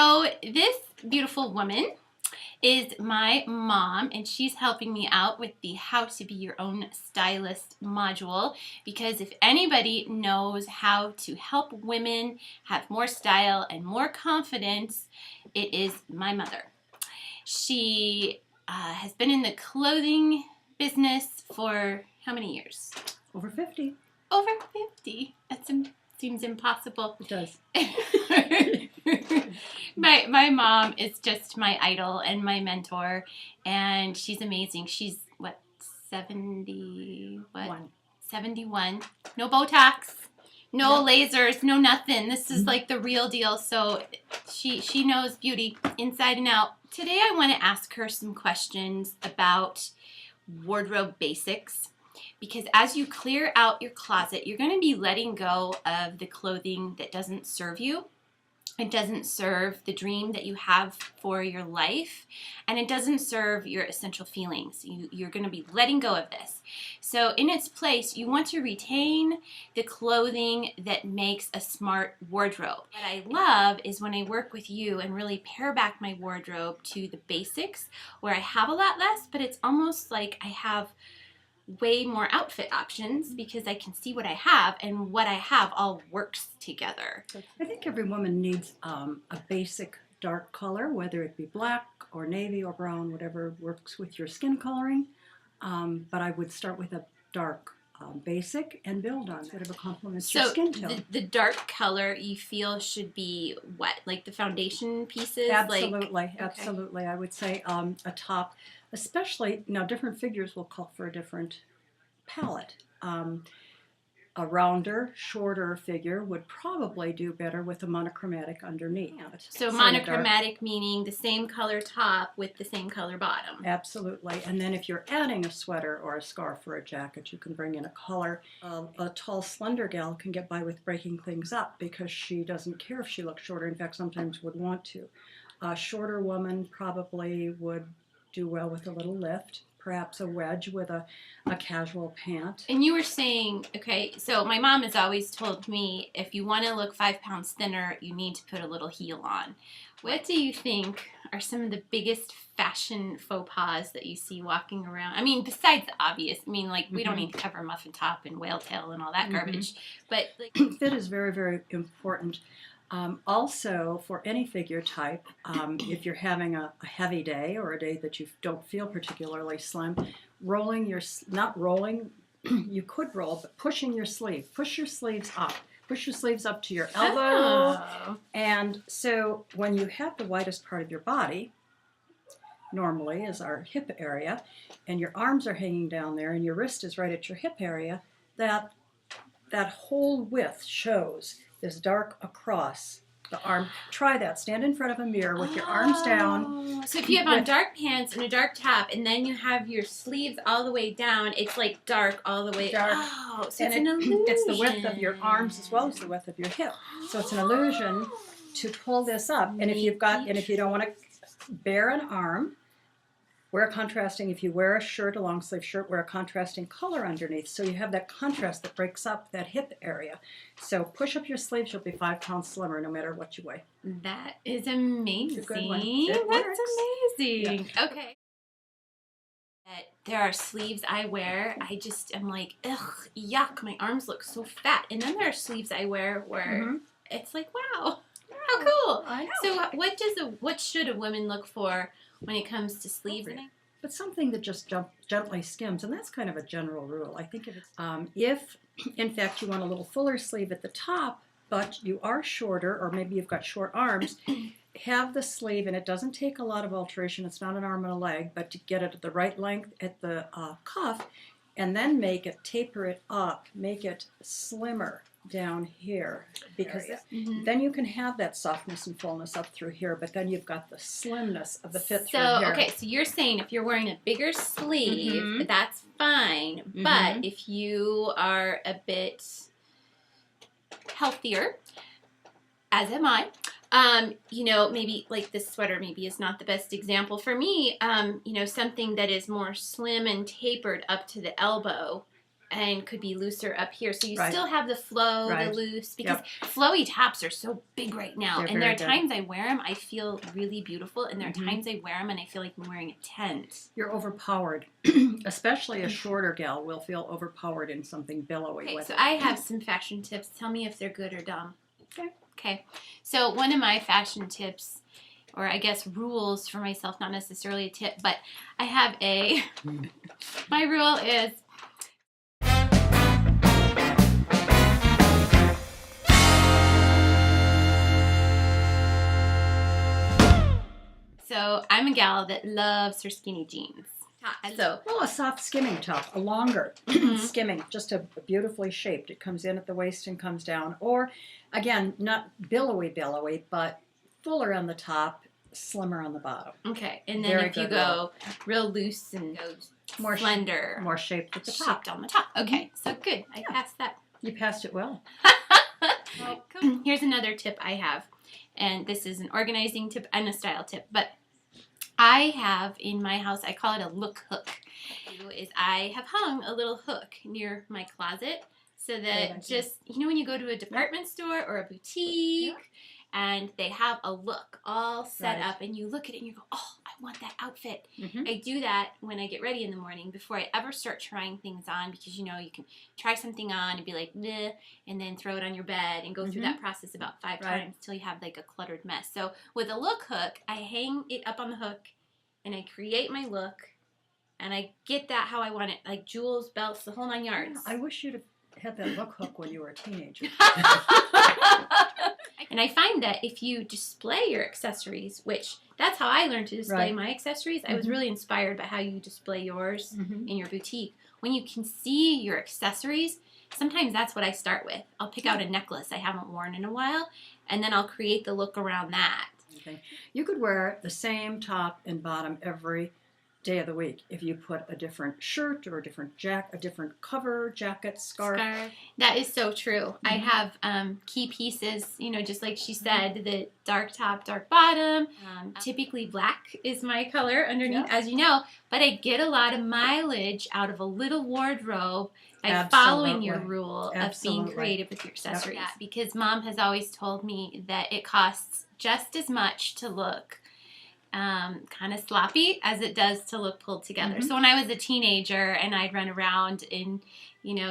So this beautiful woman is my mom, and she's helping me out with the How to Be Your Own Stylist module, because if anybody knows how to help women have more style and more confidence, it is my mother. She has been in the clothing business for how many years? Over 50. Over 50. That seems impossible. It does. My mom is just my idol and my mentor, and she's amazing. She's, what, 70, what? 71. No Botox, no lasers, no nothing. This is like the real deal. So she knows beauty inside and out. Today I want to ask her some questions about wardrobe basics, because as you clear out your closet, you're going to be letting go of the clothing that doesn't serve you. It doesn't serve the dream that you have for your life, and it doesn't serve your essential feelings. You're going to be letting go of this. So in its place, you want to retain the clothing that makes a smart wardrobe. What I love is when I work with you and really pare back my wardrobe to the basics, where I have a lot less, but it's almost like I have way more outfit options because I can see what I have, and what I have all works together. I think every woman needs a basic dark color, whether it be black or navy or brown, whatever works with your skin coloring. But I would start with a dark basic and build on whatever complements your skin tone. So the dark color you feel should be what? Like the foundation pieces? Absolutely, absolutely. I would say a top, especially, now different figures will call for a different palette. A rounder, shorter figure would probably do better with a monochromatic underneath. So monochromatic meaning the same color top with the same color bottom. Absolutely. And then if you're adding a sweater or a scarf or a jacket, you can bring in a color. A tall, slender gal can get by with breaking things up because she doesn't care if she looks shorter. In fact, sometimes would want to. A shorter woman probably would do well with a little lift. Perhaps a wedge with a casual pant. And you were saying, okay, so my mom has always told me if you want to look 5 pounds thinner, you need to put a little heel on. What do you think are some of the biggest fashion faux pas that you see walking around? I mean, besides the obvious, I mean, like, we don't need to cover muffin top and whale tail and all that garbage, but like, fit is very, very important. Also, for any figure type, if you're having a heavy day or a day that you don't feel particularly slim, not rolling, you could roll, but pushing your sleeve. Push your sleeves up. Push your sleeves up to your elbow. Oh. And so when you have the widest part of your body, normally is our hip area, and your arms are hanging down there and your wrist is right at your hip area, that whole width shows this dark across the arm. Try that. Stand in front of a mirror with your arms down. So if you have on dark pants and a dark top, and then you have your sleeves all the way down, it's like dark all the way. Dark. Oh, so and it's an illusion. It's the width of your arms as well as the width of your hip. So it's an illusion to pull this up. And if you don't want to bare an arm, wear contrasting. If you wear a shirt, a long sleeve shirt, wear a contrasting color underneath. So you have that contrast that breaks up that hip area. So push up your sleeves, you'll be 5 pounds slimmer no matter what you weigh. That is amazing. It's a good one. That's amazing. Yeah. Okay. There are sleeves I wear, I'm like, ugh, yuck, my arms look so fat. And then there are sleeves I wear where it's like, wow, how cool. I know. So what should a woman look for when it comes to sleeve? But something that just gently skims, and that's kind of a general rule. I think if in fact you want a little fuller sleeve at the top, but you are shorter, or maybe you've got short arms, have the sleeve, and it doesn't take a lot of alteration. It's not an arm and a leg, but to get it at the right length at the cuff, and then taper it up, make it slimmer down here, because then you can have that softness and fullness up through here, but then you've got the slimness of the fit through here. Okay, so you're saying if you're wearing a bigger sleeve, that's fine, but if you are a bit healthier, as am I, maybe like this sweater maybe is not the best example for me, something that is more slim and tapered up to the elbow and could be looser up here. So you Right. still have the flow, Right. the loose, because Yep. flowy tops are so big right now. They're And there are very times I wear them, I feel really beautiful. And there are Mhm. times I wear them and I feel like I'm wearing a tent. You're overpowered. Especially a shorter gal will feel overpowered in something billowy. Okay, with so it. I have some fashion tips. Tell me if they're good or dumb. Okay. Okay. So one of my fashion tips, or I guess rules for myself, not necessarily a tip, but I have my rule is so I'm a gal that loves her skinny jeans. So Well, a soft skimming top, a longer Mhm. skimming, just a beautifully shaped. It comes in at the waist and comes down. Or, again, not billowy, but fuller on the top, slimmer on the bottom. okay, and then Very if you good go real loose and More slender, More shaped at the top. shaped on the top. Okay, so good. I passed that. You passed it well. Cool. Here's another tip I have, and this is an organizing tip and a style tip, but I have in my house, I call it a look hook. What I do is I have hung a little hook near my closet so that just, when you go to a department store or a boutique and they have a look all set up and you look at it and you go, oh, I want that outfit. Mhm. I do that when I get ready in the morning before I ever start trying things on, because you can try something on and be like, bleh, and then throw it on your bed and go through that process about 5 times till you have like a cluttered mess. So with a look hook, I hang it up on the hook and I create my look and I get that how I want it, like jewels, belts, the whole 9 yards. I wish you'd have had that look hook when you were a teenager. And I find that if you display your accessories, which that's how I learned to display my accessories. I was really inspired by how you display yours in your boutique. When you can see your accessories, sometimes that's what I start with. I'll pick out a necklace I haven't worn in a while, and then I'll create the look around that. You could wear the same top and bottom every day of the week if you put a different shirt or a different cover, jacket, scarf. That is so true. I have key pieces, just like she said, the dark top, dark bottom. Typically black is my color underneath, as you know, but I get a lot of mileage out of a little wardrobe by following your rule of being creative with your accessories. Because Mom has always told me that it costs just as much to look kind of sloppy as it does to look pulled together. So when I was a teenager and I'd run around in,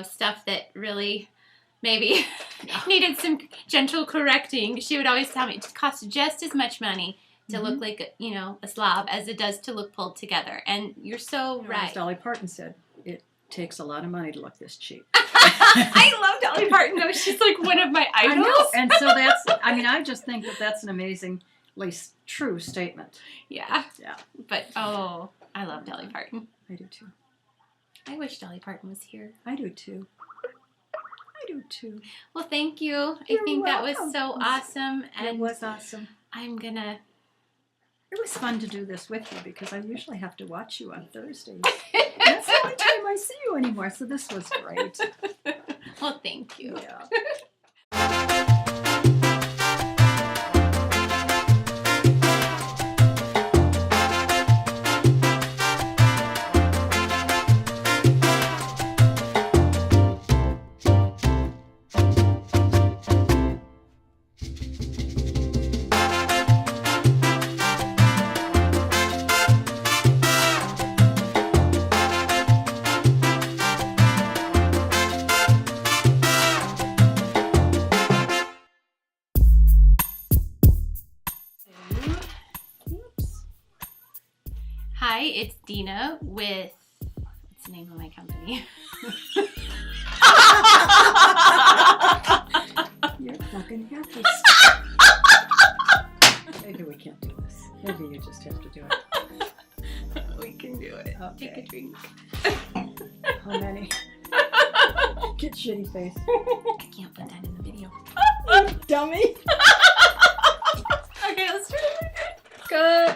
stuff that really maybe needed some gentle correcting, she would always tell me it costs just as much money to look like a slob as it does to look pulled together. And you're so right. As Dolly Parton said, it takes a lot of money to look this cheap. I love Dolly Parton though. She's like one of my idols. I know. And so I just think that that's an amazingly true statement. Yeah. But I love Dolly Parton. I do too. I wish Dolly Parton was here. I do too. Well, thank you. You're I think that was welcome. so awesome. And It was awesome. It was fun to do this with you because I usually have to watch you on Thursdays. That's the only time I see you anymore, so this was great. Well, thank you. Yeah. Hi, it's Dina with, what's the name of my company? You're fucking happy. Maybe we can't do this. Maybe you just have to do it. We can do it. Okay. Take a drink. How many? Get shitty face. I can't put that in the video. Dummy. Okay, let's try it. Good.